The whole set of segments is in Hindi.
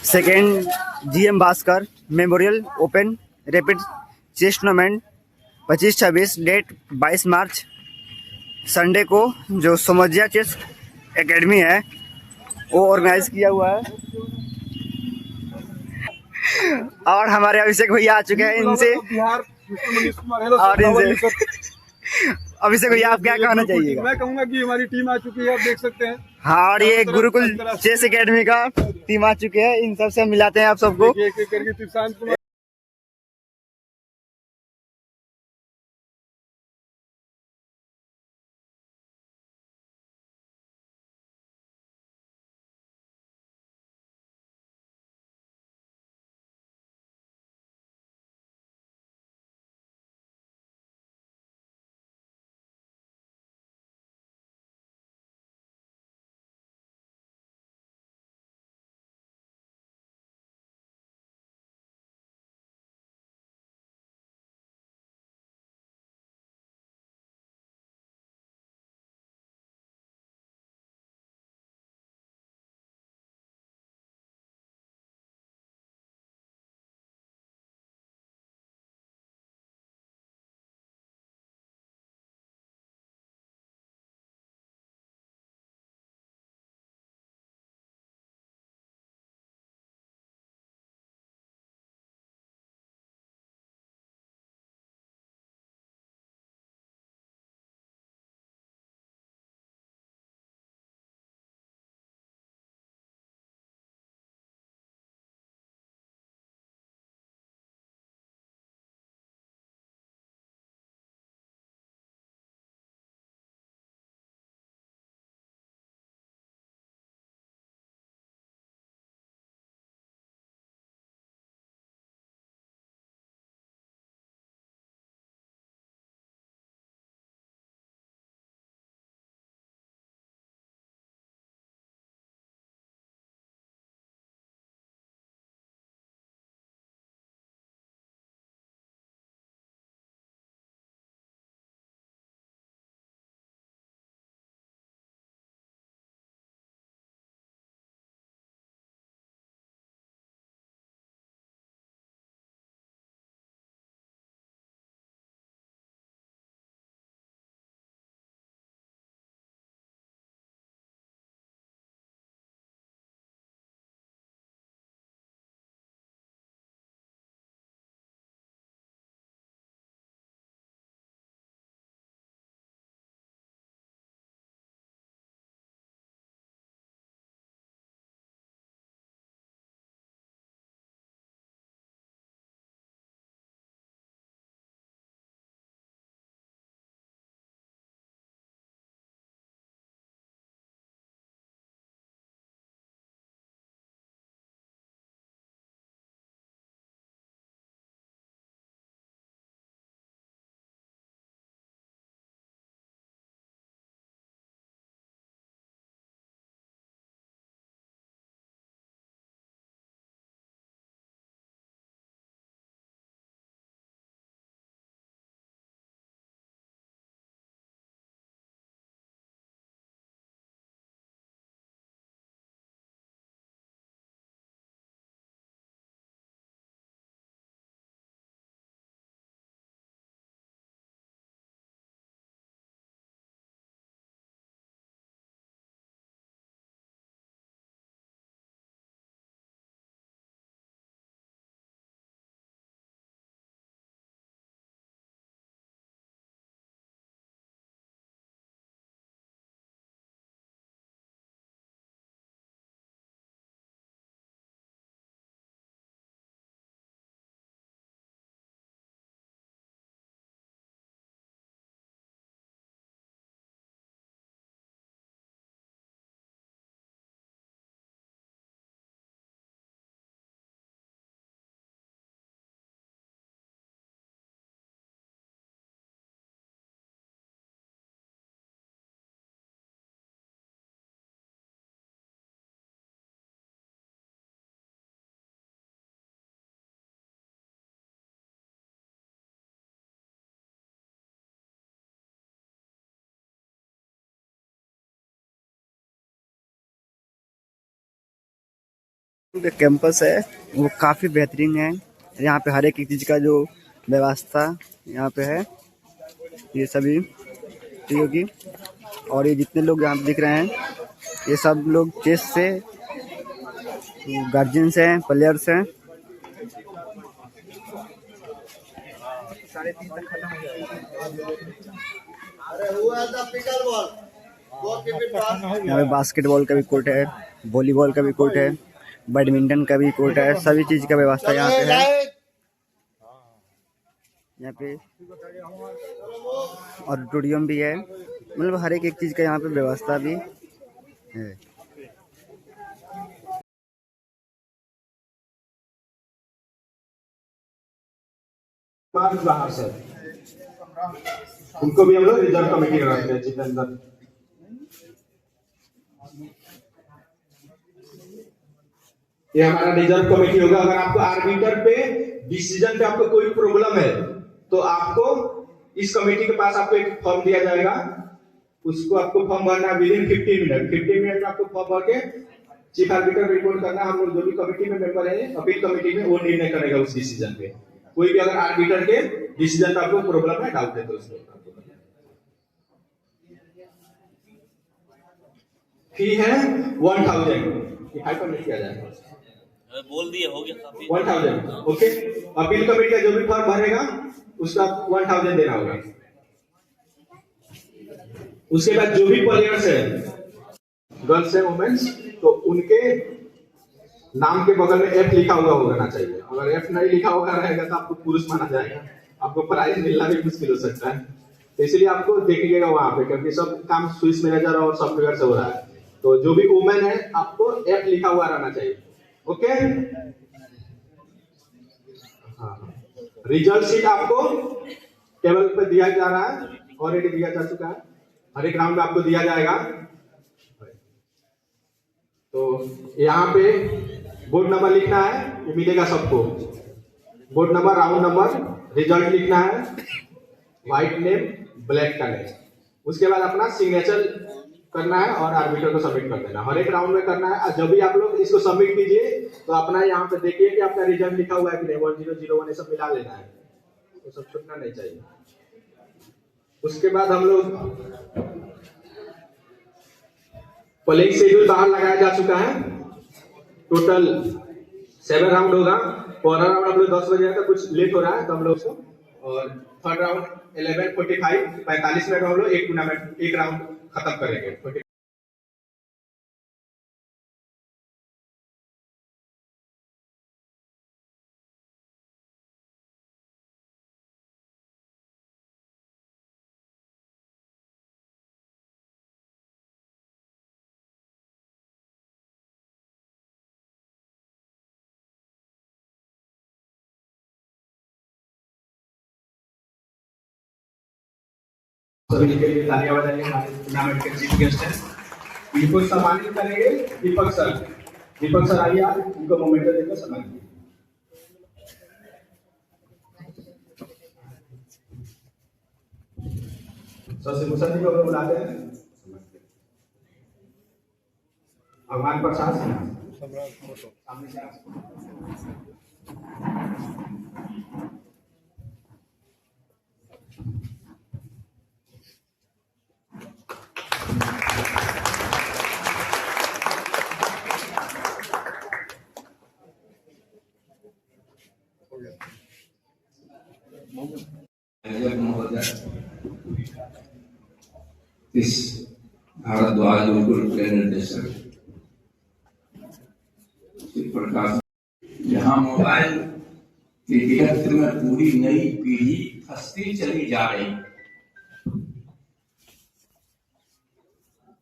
Second GM Bhaskar memorial open rapid chess tournament 25-26 date 22 March Sunday को जो सोमजिया चेस एकेडमी है वो ऑर्गेनाइज किया हुआ है। और हमारे अभिषेक भैया आ चुके हैं इनसे और इनसे अभिषेक भैया आप क्या कहना चाहिएगा? मैं कहूंगा कि हमारी टीम आ चुकी है, आप देख सकते हैं। हाँ, और ये गुरुकुल चेस एकेडमी का टीम आ चुके हैं, इन सबसे मिलाते हैं आप सबको। एक एक करके शांत जो कैंपस है वो काफ़ी बेहतरीन है। यहाँ पे हर एक चीज़ का जो व्यवस्था यहाँ पे है, ये सभी चीज़ों की। और ये जितने लोग यहाँ पे दिख रहे हैं, ये सब लोग चेस से गार्जियंस हैं, प्लेयर्स हैं। यहाँ पे बास्केटबॉल का भी कोर्ट है, वॉलीबॉल का भी कोर्ट है, बैडमिंटन का भी कोर्ट है, सभी चीज़ का व्यवस्था यहाँ पे है। यहाँ पे ऑडिटोरियम भी है, मतलब हर एक चीज़ का यहाँ पे व्यवस्था भी है। बाहर से उनको भी हम लोग रिजर्व कमेटी रखते हैं जितने अंदर। ये हमारा रिजर्व कमेटी होगा। अगर आपको आर्बिटर पे डिसीजन पे आपको कोई प्रॉब्लम है तो आपको इस कमेटी के पास आपको एक फॉर्म दिया जाएगा, उसको आपको फॉर्म भरना विद इन 15 मिनट में आपको फॉर्म भर के चीफ आर्बिटर रिपोर्ट करना। हम लोग जो भी कमेटी में मेंबर है अपील कमेटी में, वो निर्णय करेगा उस डिसीजन पे। कोई भी अगर आर्बिटर के डिसीजन पे आपको प्रॉब्लम है, डाउट है तो उसको फी है 1000, ये हाइपरलिंक किया जाएगा। बोल दिए हो गया 1000 ओके। अपील कमेटी का जो भी फॉर्म भरेगा उसका 1000 देना होगा। उसके बाद जो भी प्लेयर्स है, गर्ल्स है वुमेन्स, तो उनके नाम के बगल में एफ लिखा हुआ होना चाहिए। अगर एफ नहीं लिखा हुआ रहेगा तो आपको पुरुष माना जाएगा, आपको प्राइज मिलना भी मुश्किल हो सकता है। तो इसलिए आपको देखिएगा वहां पे, क्योंकि सब काम स्विस मैनेजर और सॉफ्टवेयर से हो रहा है। तो जो भी वुमेन है आपको एफ लिखा हुआ रहना चाहिए। ओके। हाँ, रिजल्ट शीट आपको टेबल पे दिया जा रहा है, ऑलरेडी दिया जा चुका है। हर एक राउंड में आपको दिया जाएगा। तो यहाँ पे बोर्ड नंबर लिखना है, ये मिलेगा सबको। Board number, round number, result लिखना है, व्हाइट नेम, ब्लैक का नेम। उसके बाद अपना सिग्नेचर करना है और आर्बिटर को सबमिट कर देना। हर एक राउंड में करना है। जब भी आप लोग इसको सबमिट कीजिए तो अपना यहाँ पे देखिए कि आपका रिजल्ट लिखा हुआ है कि नहीं। 1001 ये सब मिला लेना है, तो सब छूटना नहीं चाहिए। उसके बाद हम लोग प्लेइंग शेड्यूल बाहर लगाया जा चुका है। टोटल 7 राउंड होगा। पहला राउंड हम लोग 10 बजे आया था, कुछ लेट हो रहा है तो हम लोग उसको, और थर्ड राउंड 11:45 मिनट में हम लोग एक टूर्नामेंट, एक राउंड खत्म करेंगे। सभी के लिए तालियां बजाइए। हमारे टूर्नामेंट के चीफ गेस्ट हैं, इनको सम्मानित करेंगे दीपक सर। दीपक सर आइए, आप इनको मोमेंटो देकर सम्मानित। शशिभूषण जी को बुलाते हैं। भगवान प्रसाद सामने से इस भारद्वाज गुरुकुल के निर्देशक प्रकाश, यहाँ मोबाइल के क्षेत्र में पूरी नई पीढ़ी फंसती चली जा रही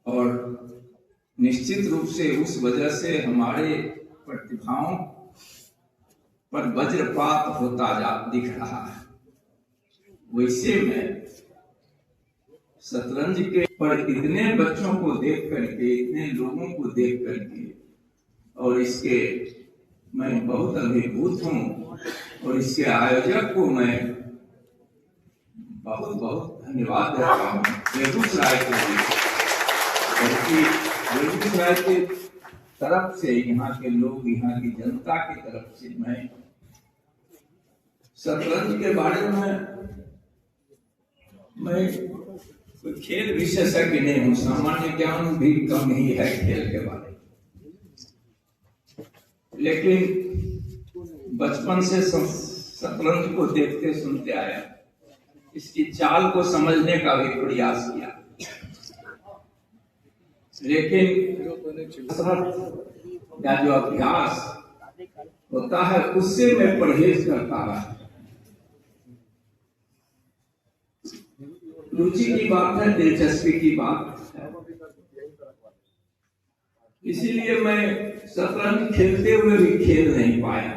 और निश्चित रूप से उस वजह से हमारे प्रतिभाओं पर वज्रपात होता दिख रहा है। वैसे में शतरंज के पर इतने बच्चों को देख करके, इतने लोगों को देख करके, और इसके मैं बहुत अभिभूत हूँ और इसके आयोजक को मैं बहुत बहुत धन्यवाद देता हूँ। बेगूसराय के लिए, बेगूसराय के तरफ से, यहाँ के लोग, यहाँ की जनता की तरफ से मैं शतरंज के बारे में, मैं कोई खेल विशेषज्ञ नहीं हूँ, सामान्य ज्ञान भी कम ही है खेल के बारे में, लेकिन बचपन से शतरंज को देखते सुनते आया, इसकी चाल को समझने का भी प्रयास किया, लेकिन या जो अभ्यास होता है उससे मैं परहेज करता रहा। रुचि की बात है, दिलचस्पी की बात है, इसीलिए मैं शतरंज खेलते हुए भी खेल नहीं पाया,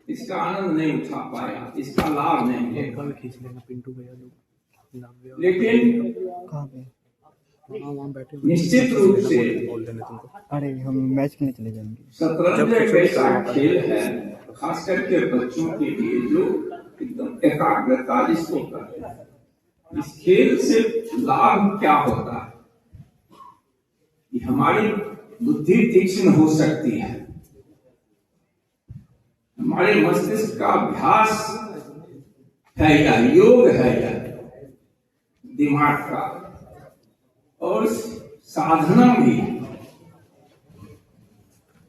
इसका आनंद नहीं उठा पाया, इसका लाभ नहीं ले पाया। लेकिन निश्चित रूप से अरे हम मैच खेलने चले जाएंगे। शतरंज एक ऐसा खेल है, खास करके बच्चों के लिए, जो एकदम एकाग्रता जिसको करते हैं। इस खेल से लाभ क्या होता है कि हमारी बुद्धि तीक्ष्ण हो सकती है, हमारे मस्तिष्क का अभ्यास है या योग है या दिमाग का, और साधना भी,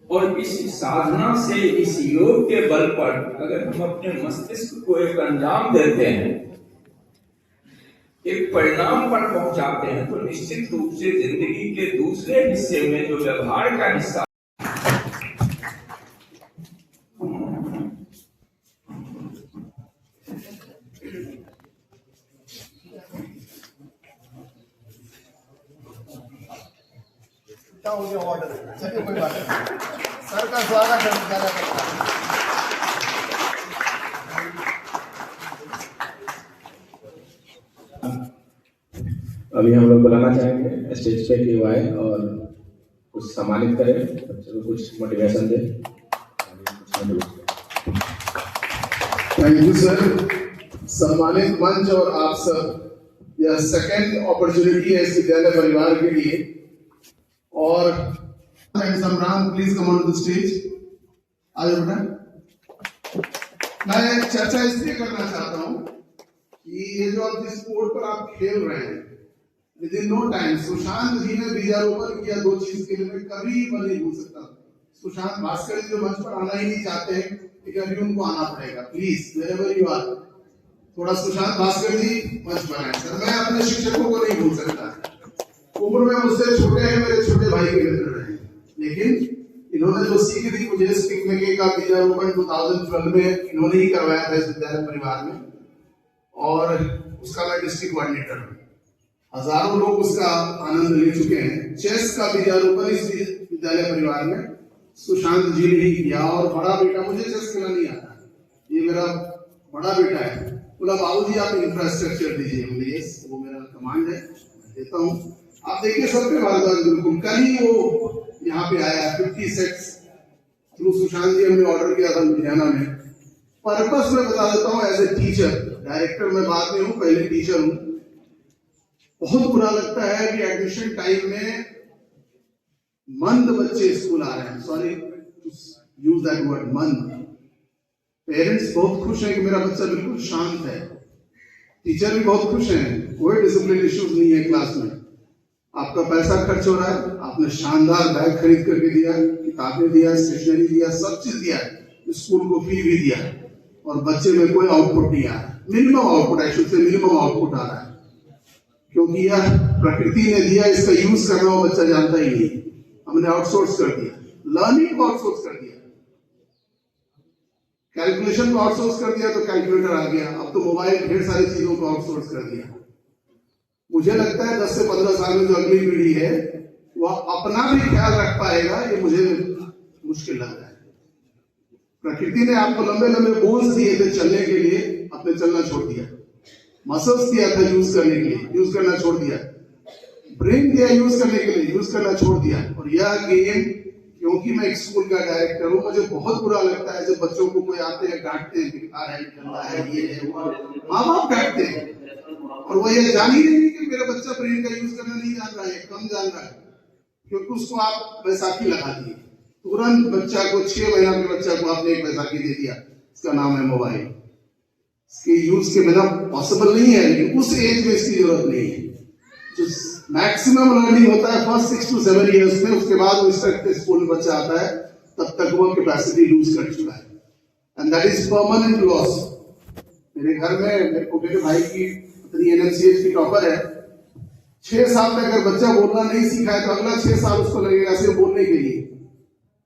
और इस साधना से, इस योग के बल पर अगर हम अपने मस्तिष्क को एक अंजाम देते हैं, एक परिणाम पर पहुंचाते हैं, तो निश्चित रूप से जिंदगी के दूसरे हिस्से में जो व्यवहार का हिस्सा हो गया ऑर्डर, चलिए कोई बात नहीं, सर का स्वागत है ज्यादा करता है। अभी हम लोग बुलाना चाहेंगे स्टेज पे कि वो आए और कुछ सम्मानित करें, बच्चों को कुछ motivation they. Thank you sir. सम्मानित मंच और आप सब, यह सेकेंड अपॉर्चुनिटी है इस विद्यालय परिवार के लिए, और संग्राम please come on the stage. आज बेटा मैं चर्चा इसलिए करना चाहता हूं कि ये जो आप जिस स्पोर्ट पर आप खेल रहे हैं, within no time Sushant ji ने बीजारोपण किया 2 चीज के लिए, मैं कभी नहीं भूल सकता। सुशांत भास्कर जी जो मंच पर आना ही नहीं चाहते हैं, लेकिन अभी उनको आना पड़ेगा, प्लीज वेरेवर यू आर, थोड़ा सुशांत भास्कर जी मंच पर आए। सर मैं अपने शिक्षकों को नहीं भूल सकता, उम्र में मुझसे छोटे हैं, मेरे छोटे भाई के मित्र हैं, लेकिन इन्होंने जो सीख दी मुझे स्टिक का बीजारोपण 2012 में इन्होंने ही करवाया था इस विद्यालय परिवार में, और उसका मैं डिस्ट्रिक्ट कोऑर्डिनेटर हूँ। हजारों लोग उसका आनंद ले चुके हैं। चेस का बीजारोपण इस विद्यालय परिवार में सुशांत जी ने ही किया, और बड़ा बेटा, मुझे चेस खेलना नहीं आता, ये मेरा बड़ा बेटा है, बोला बाबूजी आप इंफ्रास्ट्रक्चर दीजिए मुझे, वो मेरा कमांड है, देता हूँ। आप देखिए सब पे भारद्वाज बिल्कुल, कल ही वो यहाँ पे आया 50 सेट्स थ्रू सुशांत जी हमने ऑर्डर किया था लुधियाना में। पर्पस में बता देता हूँ, एज ए टीचर, डायरेक्टर मैं बाद में हूँ, पहले टीचर हूँ। बहुत बुरा लगता है कि एडमिशन टाइम में मंद बच्चे स्कूल आ रहे हैं, sorry to use that word, मंद। पेरेंट्स बहुत खुश हैं कि मेरा बच्चा बिल्कुल शांत है, टीचर भी बहुत खुश हैं, कोई डिसिप्लिन इश्यूज नहीं है क्लास में, आपका पैसा खर्च हो रहा है, आपने शानदार बैग खरीद करके दिया, किताबें दिया, स्टेशनरी दिया, सब चीज दिया, स्कूल को फी भी दिया, और बच्चे में कोई आउटपुट नहीं आ रहा, minimum output, I should say minimum output आ रहा है, क्योंकि यह प्रकृति ने दिया, इसका यूज करना वो बच्चा जानता ही नहीं। हमने आउटसोर्स कर दिया, लर्निंग को आउटसोर्स कर दिया, कैलकुलेशन को आउटसोर्स कर दिया, तो कैलकुलेटर आ गया, अब तो मोबाइल, ढेर सारी चीजों को आउटसोर्स कर दिया। मुझे लगता है 10 से 15 साल में जो अगली पीढ़ी है वह अपना भी ख्याल रख पाएगा, ये मुझे मुश्किल लग रहा है। प्रकृति ने आपको लंबे लंबे बोन्स दिए थे चलने के लिए, आपने चलना छोड़ दिया, मसल्स दिया था यूज करने के लिए, यूज करना छोड़ दिया, ब्रेन दिया यूज करने के लिए, यूज करना छोड़ दिया। और यह गेम, क्योंकि मैं एक स्कूल का डायरेक्टर हूँ, मुझे बहुत बुरा लगता है जब बच्चों को कोई आते हैं डांटते हैं, बिखा है, गंदा है, ये है, वो, माँ बाप डांटते हैं, और वो ये जान ही नहीं कि मेरा बच्चा ब्रेन का यूज करना नहीं जान रहा है, कम जान रहा है। क्योंकि उसको आप बैसाखी लगा दिए, तुरंत बच्चा को 6 महीना के बच्चा को आपने एक बैसाखी दे दिया, इसका नाम है मोबाइल। इसके यूज के बिना पॉसिबल नहीं है, लेकिन उस एज में इसकी जरूरत नहीं है। जो मैक्सिमम लर्निंग होता है फर्स्ट 6 to 7 इयर्स में, उसके बाद वो स्कूल में बच्चा आता है, तब तक वो कैपेसिटी लूज कर चुका है, and that is permanent loss. मेरे घर में मेरे भाई की पत्नी NMCH की टॉपर है, 6 साल तक अगर बच्चा बोलना नहीं सीखा है तो अगला 6 साल उसको लगेगा सिर्फ बोलने के लिए,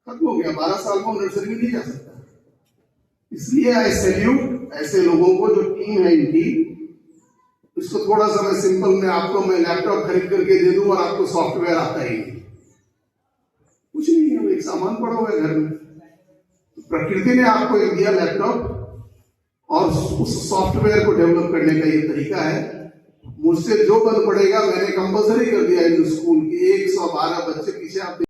खत्म हो गया। 12 साल में नर्सरी में नहीं जा सकता। इसलिए आई सैल्यूट ऐसे लोगों को जो टीम है इनकी। इसको थोड़ा सा मैं सिंपल में आपको मैं लैपटॉप खरीद करके दे दूं और आपको सॉफ्टवेयर आता ही नहीं, कुछ नहीं है, वो एक सामान पड़ा हुआ है घर में। प्रकृति ने आपको एक दिया लैपटॉप, और उस सॉफ्टवेयर को डेवलप करने का ये तरीका है। मुझसे जो बन पड़ेगा मैंने कंपल्सरी कर दिया इन स्कूल की, 112 बच्चे पीछे आप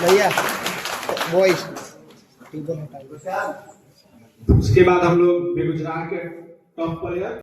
भैया वॉइस। उसके बाद हम लोग बेगूसराय के टॉप प्लेयर